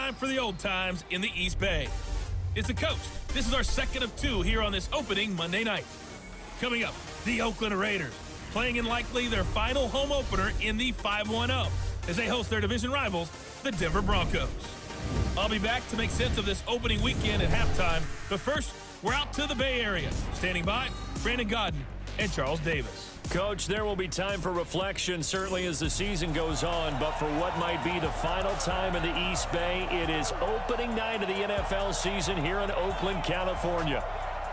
time for the old times in the East Bay. It's the coach. This is our second of two here on this opening Monday night. Coming up, the Oakland Raiders, playing in likely their final home opener in the 5-1-0 as they host their division rivals, the Denver Broncos. I'll be back to make sense of this opening weekend at halftime, but first, we're out to the Bay Area. Standing by, Brandon Godden and Charles Davis. Coach, there will be time for reflection, certainly as the season goes on, but for what might be the final time in the East Bay, it is opening night of the NFL season here in Oakland, California.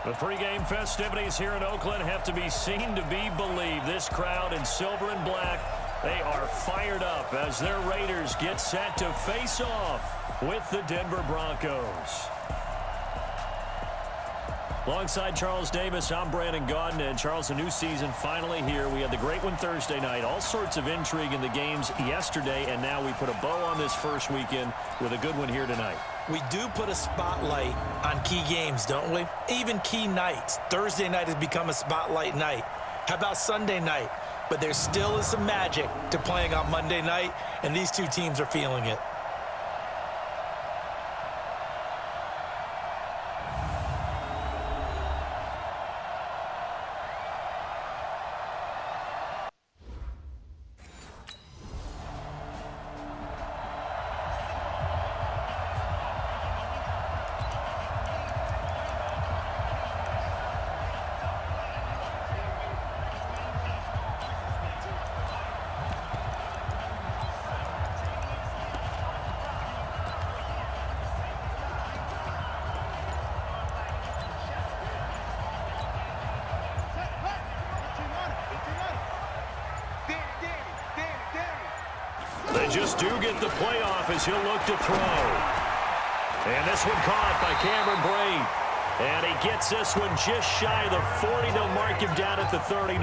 The pregame festivities here in Oakland have to be seen to be believed. This crowd in silver and black, they are fired up as their Raiders get set to face off with the Denver Broncos. Alongside Charles Davis, I'm Brandon Godden. And Charles, a new season finally here. We had the great one Thursday night. All sorts of intrigue in the games yesterday, and now we put a bow on this first weekend with a good one here tonight. We do put a spotlight on key games, don't we? Even key nights. Thursday night has become a spotlight night. How about Sunday night? But there still is some magic to playing on Monday night, and these two teams are feeling it. They just do get the playoff as he'll look to throw. And this one caught by Cameron Brate. And he gets this one just shy of the 40. They'll mark him down at the 39.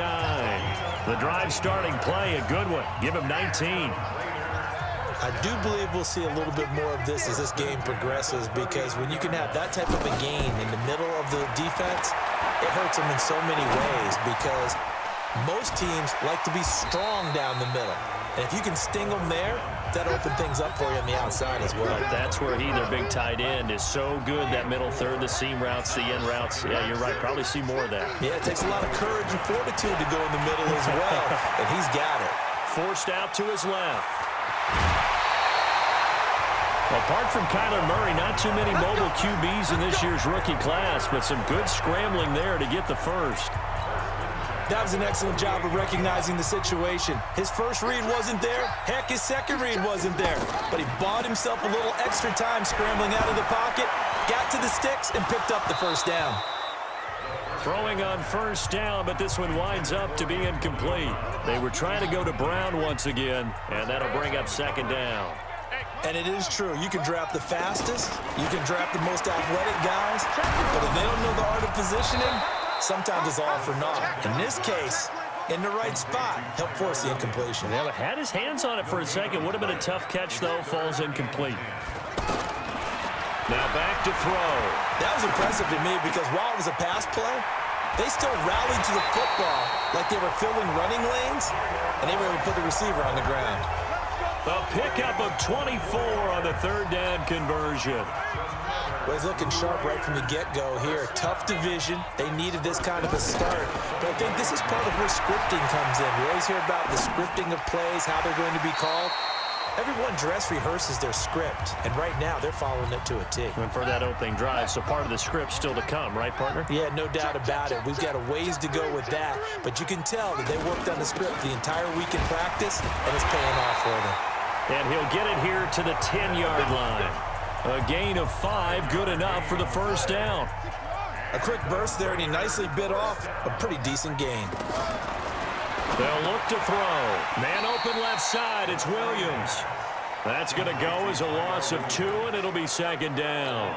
The drive starting play, a good one. Give him 19. I do believe we'll see a little bit more of this as this game progresses, because when you can have that type of a gain in the middle of the defense, it hurts them in so many ways, because most teams like to be strong down the middle. And if you can sting them there, that opens things up for you on the outside as well. But that's where their big tight end, is so good, that middle third, the seam routes, the end routes. Yeah, you're right. Probably see more of that. Yeah, it takes a lot of courage and fortitude to go in the middle as well, and he's got it. Forced out to his left. Apart from Kyler Murray, not too many mobile QBs in this year's rookie class, but some good scrambling there to get the first. That was an excellent job of recognizing the situation. His first read wasn't there. Heck, his second read wasn't there. But he bought himself a little extra time scrambling out of the pocket, got to the sticks, and picked up the first down. Throwing on first down, but this one winds up to be incomplete. They were trying to go to Brown once again, and that'll bring up second down. And it is true. You can draft the fastest, you can draft the most athletic guys, but if they don't know the art of positioning, sometimes it's all for naught. In this case, in the right spot, helped force the incompletion. Yeah, but had his hands on it for a second. Would have been a tough catch, though. Falls incomplete. Now back to throw. That was impressive to me, because while it was a pass play, they still rallied to the football like they were filling running lanes, and they were able to put the receiver on the ground. A pickup of 24 on the third down conversion. Well, he's looking sharp right from the get-go here. Tough division. They needed this kind of a start. But I think this is part of where scripting comes in. We always hear about the scripting of plays, how they're going to be called. Everyone dress rehearses their script, and right now they're following it to a T. And for that opening drive, so part of the script still to come, right, partner? Yeah, no doubt about it. We've got a ways to go with that, but you can tell that they worked on the script the entire week in practice, and it's paying off for them. And he'll get it here to the 10-yard line. A gain of 5, good enough for the first down. A quick burst there, and he nicely bit off a pretty decent gain. They'll look to throw. Man open left side, it's Williams. That's going to go as a loss of 2, and it'll be second down.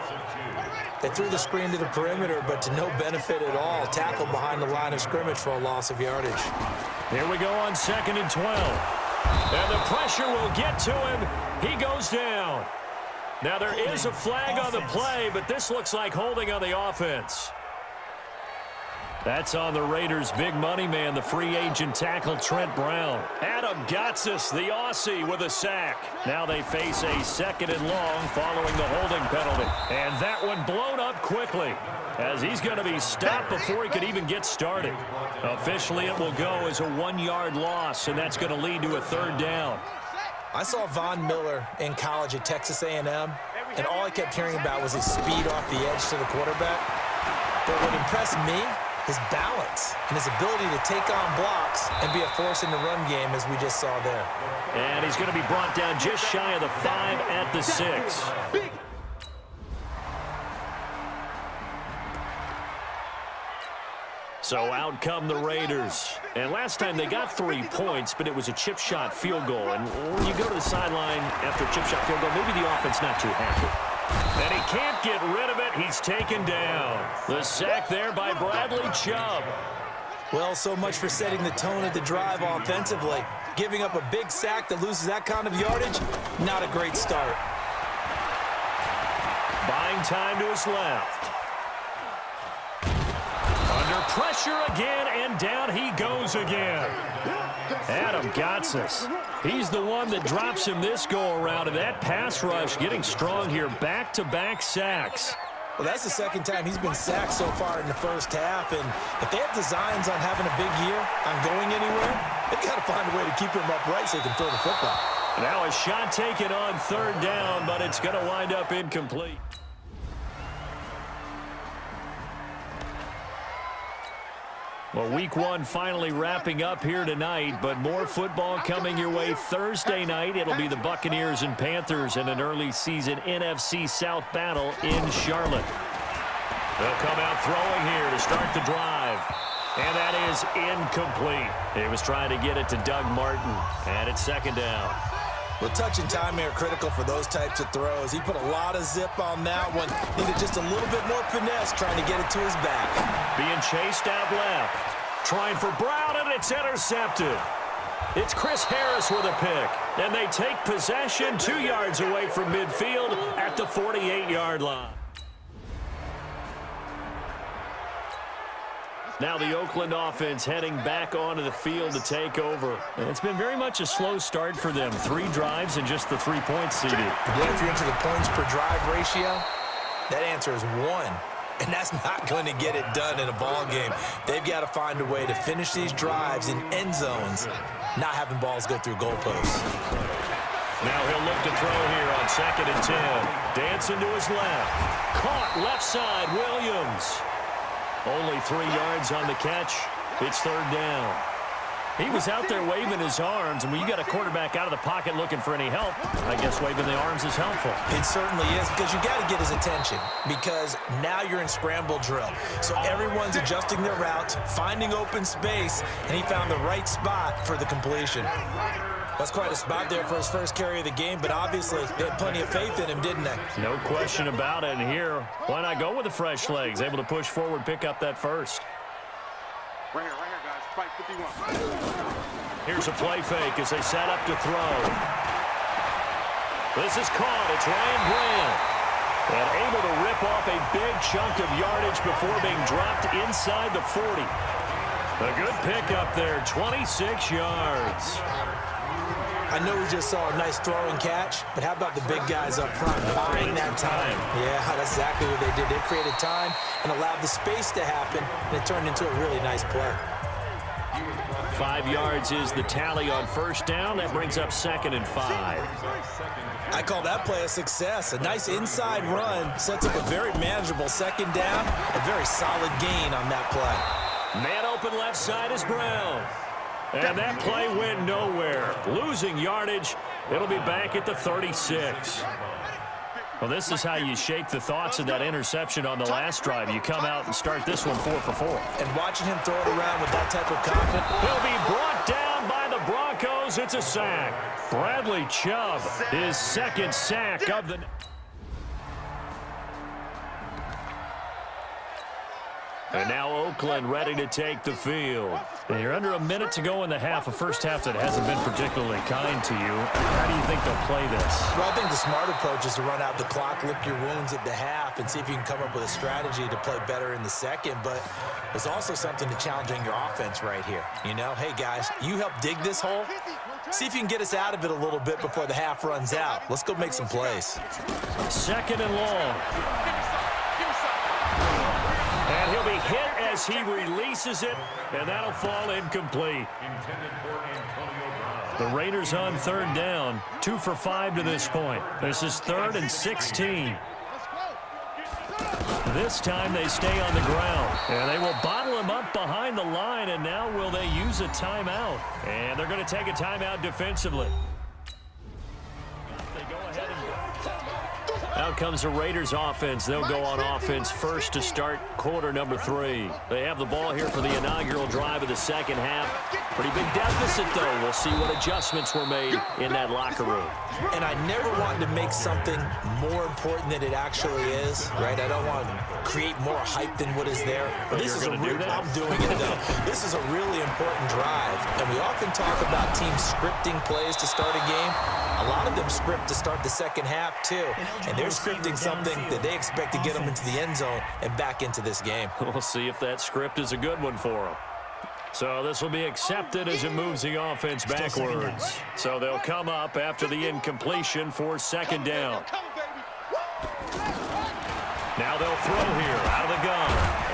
They threw the screen to the perimeter, but to no benefit at all. Tackled behind the line of scrimmage for a loss of yardage. Here we go on 2nd and 12. And the pressure will get to him. He goes down. Now there is a flag on the play, but this looks like holding on the offense. That's on the Raiders' big money man, the free agent tackle Trent Brown. Adam Gotsis, the Aussie, with a sack. Now they face a 2nd and long following the holding penalty. And that one blown up quickly as he's going to be stopped before he could even get started. Officially, it will go as a 1-yard loss, and that's going to lead to a 3rd down. I saw Von Miller in college at Texas A&M, and all I kept hearing about was his speed off the edge to the quarterback. But what impressed me, his balance and his ability to take on blocks and be a force in the run game, as we just saw there. And he's going to be brought down just shy of the 5 at the 6. So out come the Raiders. And last time they got 3 points, but it was a chip shot field goal. And when you go to the sideline after a chip shot field goal, maybe the offense not too happy. And he can't get rid of it. He's taken down. The sack there by Bradley Chubb. Well, so much for setting the tone of the drive offensively. Giving up a big sack that loses that kind of yardage, not a great start. Buying time to his left. Under pressure again, and down he goes again. Adam Gotsis. He's the one that drops him this go-around, and that pass rush getting strong here. Back-to-back sacks. Well, that's the 2nd time he's been sacked so far in the first half, and if they have designs on having a big year, on going anywhere, they've got to find a way to keep him upright so they can throw the football. Now a shot taken on 3rd down, but it's going to wind up incomplete. Well, week 1 finally wrapping up here tonight, but more football coming your way Thursday night. It'll be the Buccaneers and Panthers in an early season NFC South battle in Charlotte. They'll come out throwing here to start the drive. And that is incomplete. He was trying to get it to Doug Martin, and it's 2nd down. Well, touch and timing are critical for those types of throws. He put a lot of zip on that one. Needed just a little bit more finesse trying to get it to his back. Being chased out left. Trying for Brown, and it's intercepted. It's Chris Harris with a pick. And they take possession 2 yards away from midfield at the 48-yard line. Now the Oakland offense heading back onto the field to take over. And it's been very much a slow start for them. 3 drives and just the 3 points seeded. Yeah, if you're into the points per drive ratio, that answer is 1. And that's not going to get it done in a ball game. They've got to find a way to finish these drives in end zones, not having balls go through goalposts. Now he'll look to throw here on 2nd and 10. Dancing to his left. Caught left side, Williams. Only 3 yards on the catch. It's 3rd down. He was out there waving his arms, and when you got a quarterback out of the pocket looking for any help, I guess waving the arms is helpful. It certainly is, because you got to get his attention, because now you're in scramble drill. So everyone's adjusting their routes, finding open space, and he found the right spot for the completion. That's quite a spot there for his first carry of the game, but obviously they had plenty of faith in him, didn't they? No question about it. And here, why not go with the fresh legs? Able to push forward, pick up that first. Right here, guys. Fight 51. Here's a play fake as they set up to throw. This is caught. It's Ryan Grant. And able to rip off a big chunk of yardage before being dropped inside the 40. A good pickup there, 26 yards. I know we just saw a nice throwing catch, but how about the big guys up front buying that time? Yeah, that's exactly what they did. They created time and allowed the space to happen, and it turned into a really nice play. 5 yards is the tally on first down. That brings up 2nd and 5. I call that play a success. A nice inside run sets up a very manageable 2nd down, a very solid gain on that play. Man open left side is Brown. And that play went nowhere. Losing yardage. It'll be back at the 36. Well, this is how you shake the thoughts of that interception on the last drive. You come out and start this one 4 for 4. And watching him throw it around with that type of confidence. He'll be brought down by the Broncos. It's a sack. Bradley Chubb, his 2nd sack of the... And now Oakland ready to take the field. And you're under a minute to go in the half, a first half that hasn't been particularly kind to you. How do you think they'll play this? Well, I think the smart approach is to run out the clock, lick your wounds at the half, and see if you can come up with a strategy to play better in the second. But there's also something to challenging your offense right here. You know, hey, guys, you help dig this hole. See if you can get us out of it a little bit before the half runs out. Let's go make some plays. Second and long. And he'll be hit as he releases it, and that'll fall incomplete. The Raiders on third down, 2 for 5 to this point. This is 3rd and 16. This time they stay on the ground, and they will bottle him up behind the line, and now will they use a timeout? And they're going to take a timeout defensively. They go ahead and out comes the Raiders offense. They'll go on offense first to start quarter number 3. They have the ball here for the inaugural drive of the second half. Pretty big deficit, though. We'll see what adjustments were made in that locker room. And I never want to make something more important than it actually is, right? I don't want to create more hype than what is there. But this is I'm doing it, though. This is a really important drive. And we often talk about teams scripting plays to start a game. A lot of them script to start the second half, too. And they're scripting something that they expect to get them into the end zone and back into this game. We'll see if that script is a good one for them. So this will be accepted as it moves the offense backwards. So they'll come up after the incompletion for second down. Now they'll throw here out of the gun.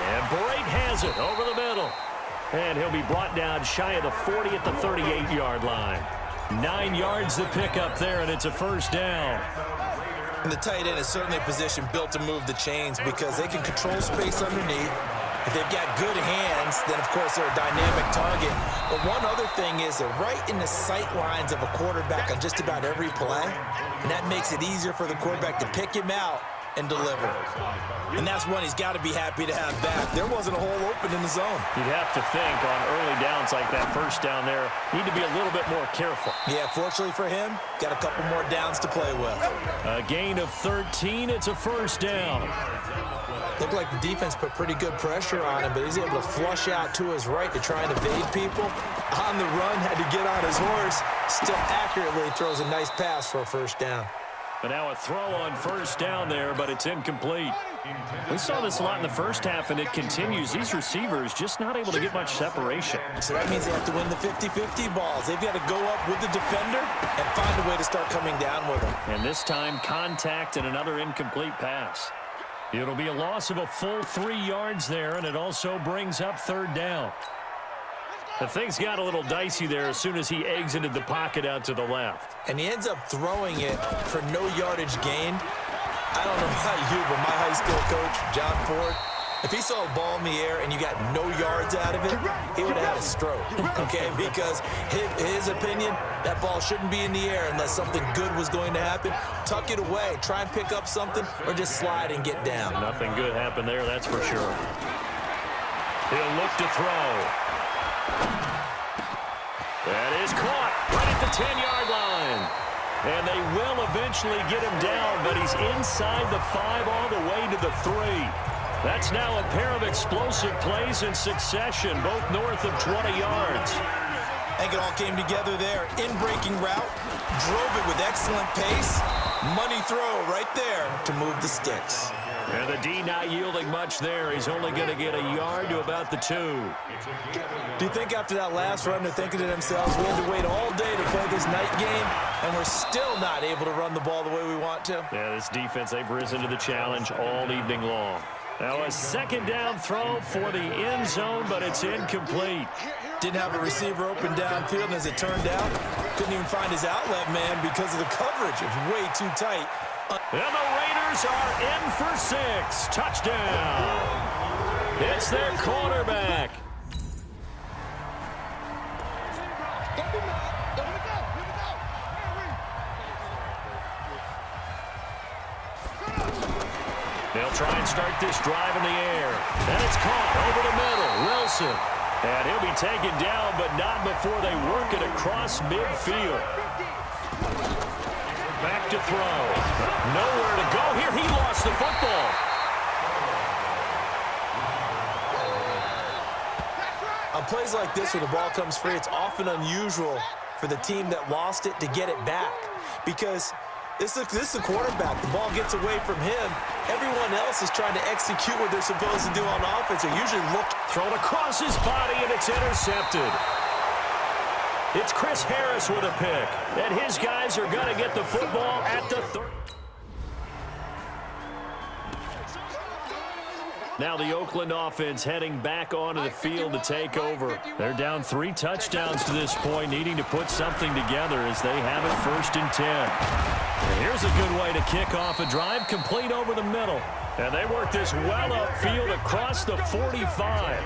And Brate has it over the middle. And he'll be brought down shy of the 40 at the 38-yard line. 9 yards to pick up there, and it's a first down. And the tight end is certainly a position built to move the chains because they can control space underneath. If they've got good hands, then, of course, they're a dynamic target. But one other thing is they're right in the sight lines of a quarterback on just about every play, and that makes it easier for the quarterback to pick him out and deliver. And that's one he's got to be happy to have back. There wasn't a hole open in the zone. You'd have to think on early downs like that first down there, need to be a little bit more careful. Yeah, fortunately for him, got a couple more downs to play with. A gain of 13, it's a first down. Looked like the defense put pretty good pressure on him, but he's able to flush out to his right to try and evade people. On the run, had to get on his horse. Still accurately throws a nice pass for a first down. But now a throw on first down there, but it's incomplete. We saw this a lot in the first half, and it continues. These receivers just not able to get much separation. So that means they have to win the 50-50 balls. They've got to go up with the defender and find a way to start coming down with them. And this time, contact and another incomplete pass. It'll be a loss of a full 3 yards there, and it also brings up third down. The things got a little dicey there as soon as he exited the pocket out to the left. And he ends up throwing it for no yardage gain. I don't know about you, but my high school coach, John Ford, if he saw a ball in the air and you got no yards out of it, he would have had a stroke, okay? Because his opinion, that ball shouldn't be in the air unless something good was going to happen. Tuck it away, try and pick up something, or just slide and get down. Nothing good happened there, that's for sure. He'll look to throw. That is caught right at the 10-yard line. And they will eventually get him down, but he's inside the 5 all the way to the 3. That's now a pair of explosive plays in succession, both north of 20 yards. I think it all came together there. In-breaking route, drove it with excellent pace. Money throw right there to move the sticks. And the D not yielding much there. He's only going to get a yard to about the 2. Do you think after that last run they're thinking to themselves, we had to wait all day to play this night game, and we're still not able to run the ball the way we want to? Yeah, this defense, they've risen to the challenge all evening long. Now a second down throw for the end zone, but it's incomplete. Didn't have a receiver open downfield, and as it turned out, couldn't even find his outlet man because of the coverage. It was way too tight. And the Raiders are in for 6. Touchdown. It's their quarterback. They'll try and start this drive in the air. And it's caught over the middle. Wilson. And he'll be taken down, but not before they work it across midfield. Back to throw. Nowhere to go here. He lost the football. plays like this where the ball comes free, it's often unusual for the team that lost it to get it back because this is the quarterback. The ball gets away from him. Everyone else is trying to execute what they're supposed to do on offense. They're usually looking. Thrown across his body, and it's intercepted. It's Chris Harris with a pick, and his guys are going to get the football at the 30. Now the Oakland offense heading back onto the field to take over. They're down 3 touchdowns to this point, needing to put something together as they have it 1st and 10. And here's a good way to kick off a drive, complete over the middle. And they work this well upfield across the 45.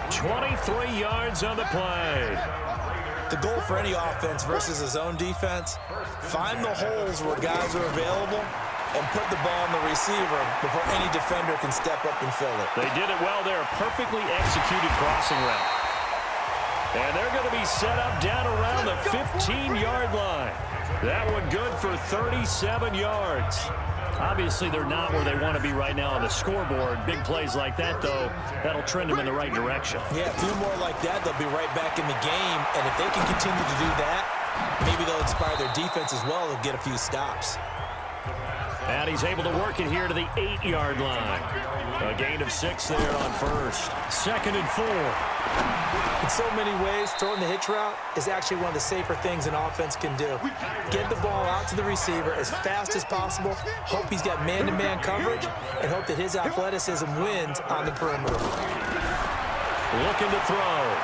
23 yards on the play. The goal for any offense versus his own defense, find the holes where guys are available and put the ball on the receiver before any defender can step up and fill it. They did it well there. Perfectly executed crossing route. And they're going to be set up down around the 15-yard line. That one good for 37 yards. Obviously, they're not where they want to be right now on the scoreboard. Big plays like that, though, that'll trend them in the right direction. Yeah, a few more like that, they'll be right back in the game. And if they can continue to do that, maybe they'll inspire their defense as well. They'll get a few stops. And he's able to work it here to the 8-yard line. A gain of 6 there on first. 2nd and 4. In so many ways, throwing the hitch route is actually one of the safer things an offense can do. Get the ball out to the receiver as fast as possible, hope he's got man-to-man coverage, and hope that his athleticism wins on the perimeter. Looking to throw.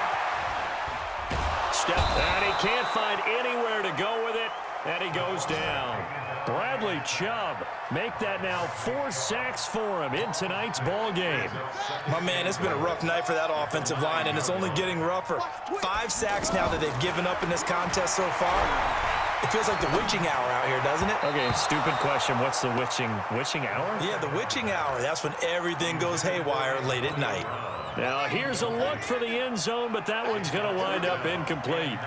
Step, and he can't find anywhere to go with it, and he goes down. Bradley Chubb, make that now 4 sacks for him in tonight's ball game. My man, it's been a rough night for that offensive line, and it's only getting rougher. 5 sacks now that they've given up in this contest so far. It feels like the witching hour out here, doesn't it? Okay, stupid question. What's the witching hour? Yeah, the witching hour. That's when everything goes haywire late at night. Now, here's a look for the end zone, but that one's going to wind up incomplete.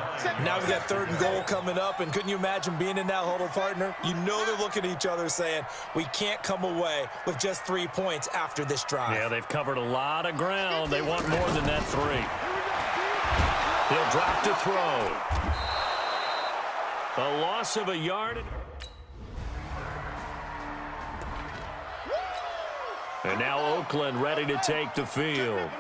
Now we've got 3rd and goal coming up, and couldn't you imagine being in that huddle, partner? You know they're looking at each other saying, we can't come away with just 3 points after this drive. Yeah, they've covered a lot of ground. They want more than that 3. He'll drop to throw. A loss of a yard. And now Oakland ready to take the field.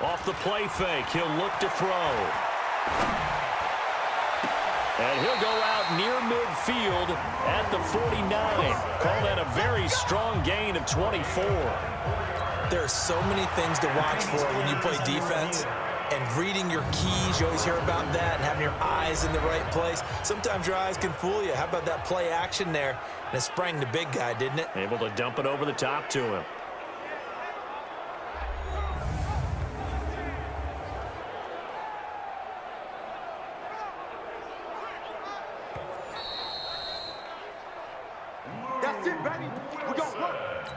Off the play fake, he'll look to throw. And he'll go out near midfield at the 49. Call that a very strong gain of 24. There are so many things to watch for when you play defense. And reading your keys, you always hear about that, and having your eyes in the right place. Sometimes your eyes can fool you. How about that play action there? And it sprang the big guy, didn't it? Able to dump it over the top to him. That's it, baby. We gon' work.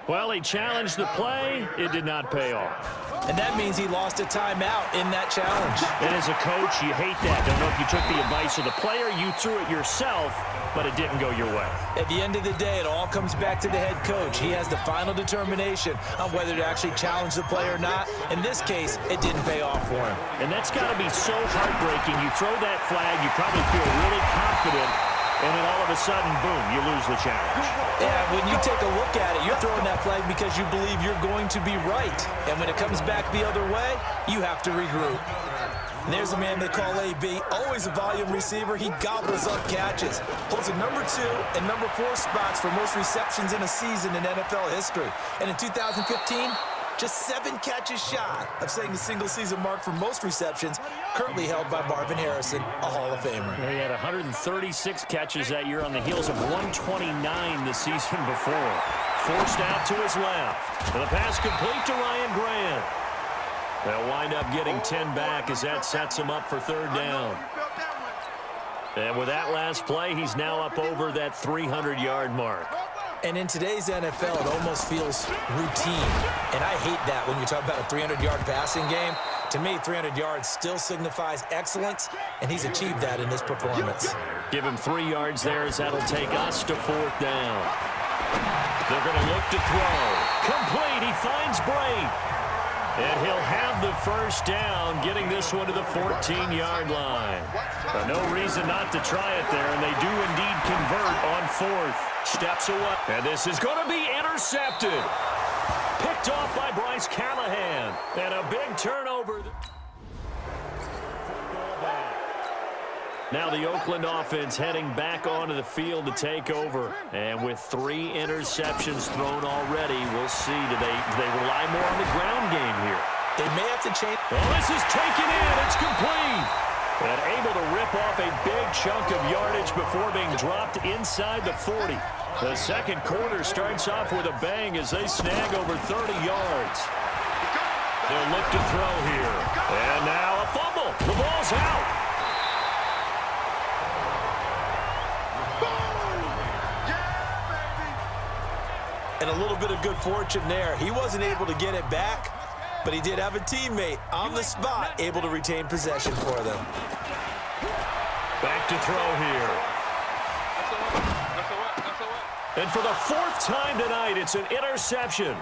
Well, he challenged the play. It did not pay off. And that means he lost a timeout in that challenge. And as a coach, you hate that. Don't know if you took the advice of the player, you threw it yourself, but it didn't go your way. At the end of the day, it all comes back to the head coach. He has the final determination on whether to actually challenge the play or not. In this case, it didn't pay off for him. And that's got to be so heartbreaking. You throw that flag, you probably feel really confident, and then all of a sudden, boom, you lose the challenge. Yeah, when you take a look at it, you're throwing that flag because you believe you're going to be right. And when it comes back the other way, you have to regroup. And there's a man they call AB, always a volume receiver. He gobbles up catches. Holds a number 2 and number 4 spots for most receptions in a season in NFL history. And in 2015, just 7 catches shy of setting the single-season mark for most receptions, currently held by Marvin Harrison, a Hall of Famer. He had 136 catches that year on the heels of 129 the season before. Forced out to his left. And the pass complete to Ryan Grant. They'll wind up getting 10 back as that sets him up for 3rd down. And with that last play, he's now up over that 300-yard mark. And in today's NFL, it almost feels routine. And I hate that when you talk about a 300-yard passing game. To me, 300 yards still signifies excellence, and he's achieved that in this performance. Give him 3 yards there as that'll take us to 4th down. They're going to look to throw. Complete. He finds Bray. And he'll have the first down, getting this one to the 14-yard line. No reason not to try it there, and they do indeed convert on fourth. Steps away. And this is going to be intercepted. Picked off by Bryce Callahan. And a big turnover. Now the Oakland offense heading back onto the field to take over. And with 3 interceptions thrown already, we'll see. Do they rely more on the ground game here? They may have to change. Well, this is taken in. It's complete. And able to rip off a big chunk of yardage before being dropped inside the 40. The second quarter starts off with a bang as they snag over 30 yards. They'll look to throw here. And now a fumble. The ball's out. And a little bit of good fortune there. He wasn't able to get it back, but he did have a teammate on the spot able to retain possession for them. Back to throw here. And for the 4th time tonight, it's an interception.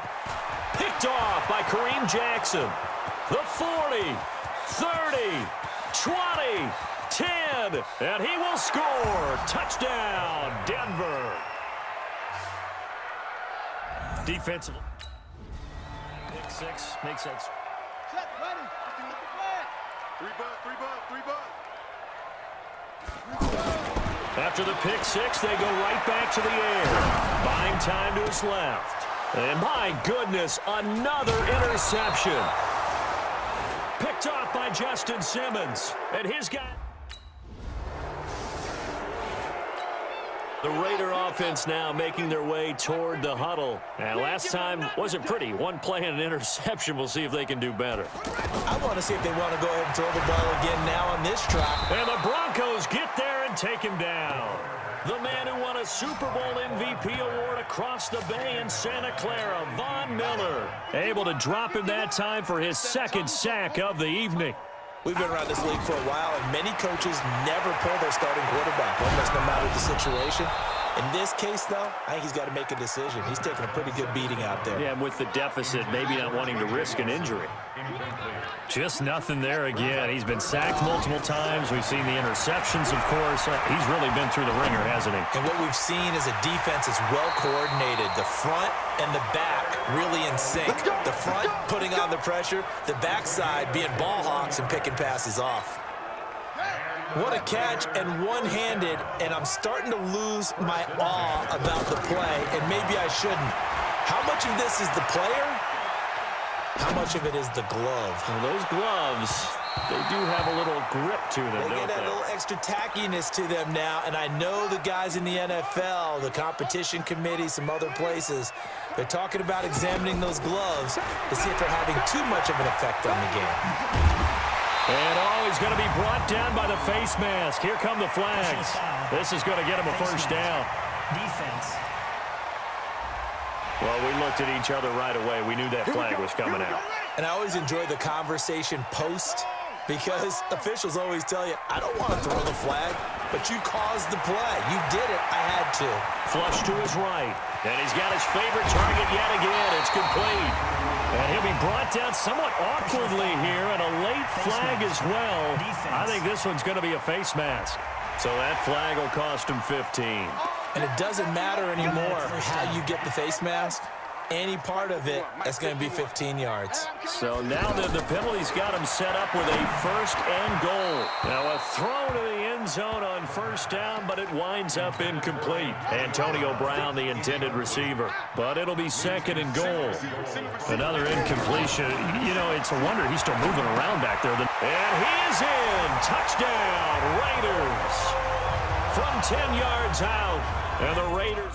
Picked off by Kareem Jackson. The 40, 30, 20, 10, and he will score. Touchdown, Denver. Defensive. Pick 6 makes sense. Set, ready. Three butt. After the pick 6, they go right back to the air. Buying time to his left. And my goodness, another interception. Picked off by Justin Simmons. And his guy. The Raider offense now making their way toward the huddle. And last time wasn't pretty. One play and an interception. We'll see if they can do better. I want to see if they want to go ahead and throw the ball again now on this drive. And the Broncos get there and take him down. The man who won a Super Bowl MVP award across the bay in Santa Clara, Von Miller. Able to drop him that time for his 2nd sack of the evening. We've been around this league for a while, and many coaches never pull their starting quarterback, almost no matter the situation. In this case, though, I think he's got to make a decision. He's taking a pretty good beating out there. Yeah, and with the deficit, maybe not wanting to risk an injury. Just nothing there again. He's been sacked multiple times. We've seen the interceptions, of course. He's really been through the ringer, hasn't he? And what we've seen is a defense that's well coordinated. The front and the back really in sync. The front putting on the pressure, the backside being ball hawks and picking passes off. What a catch, and one-handed, and I'm starting to lose my awe about the play, and maybe I shouldn't. How much of this is the player? How much of it is the glove? Well, those gloves, they do have a little grip to them, They get a little extra tackiness to them now, and I know the guys in the NFL, the competition committee, some other places, they're talking about examining those gloves to see if they're having too much of an effect on the game. And he's going to be brought down by the face mask. Here come the flags. This is going to get him a first down. Defense. Well, we looked at each other right away. We knew that flag was coming out. And I always enjoy the conversation post because officials always tell you, I don't want to throw the flag, but you caused the play. You did it. I had to. Flush to his right. And he's got his favorite target yet again. It's complete. And he'll be brought down somewhat awkwardly here, and a late flag as well. I think this one's going to be a face mask. So that flag will cost him 15. And it doesn't matter anymore how you get the face mask. Any part of it, that's going to be 15 yards. So now the penalty's got him set up with a 1st and goal. Now a throw to the end zone on 1st down, but it winds up incomplete. Antonio Brown, the intended receiver. But it'll be 2nd and goal. Another incompletion. You know, it's a wonder he's still moving around back there. And he is in. Touchdown, Raiders. From 10 yards out. And the Raiders...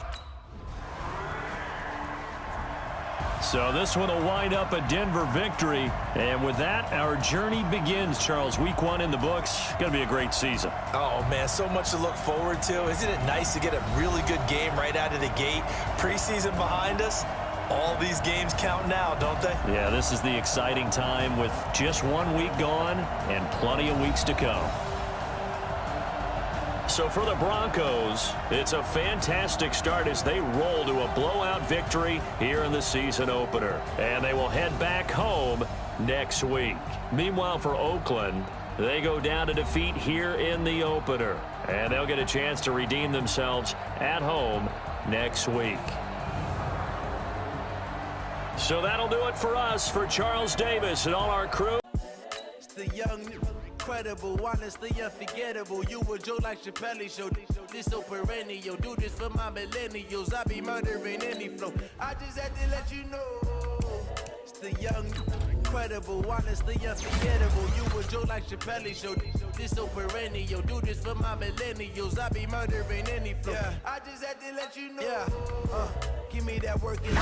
So this one will wind up a Denver victory. And with that, our journey begins, Charles. Week 1 in the books. Going to be a great season. Oh, man, so much to look forward to. Isn't it nice to get a really good game right out of the gate? Preseason behind us. All these games count now, don't they? Yeah, this is the exciting time with just 1 week gone and plenty of weeks to come. So for the Broncos, it's a fantastic start as they roll to a blowout victory here in the season opener. And they will head back home next week. Meanwhile, for Oakland, they go down to defeat here in the opener. And they'll get a chance to redeem themselves at home next week. So that'll do it for us. For Charles Davis and all our crew. It's the young, incredible, honestly unforgettable. You a Joe like Chappelle show. This so perennial. Do this for my millennials. I be murdering any flow. I just had to let you know. It's the young, incredible, honestly unforgettable. You a Joe like Chappelle show. This so perennial. Do this for my millennials. I be murdering any flow. Yeah. I just had to let you know. Yeah. Give me that working.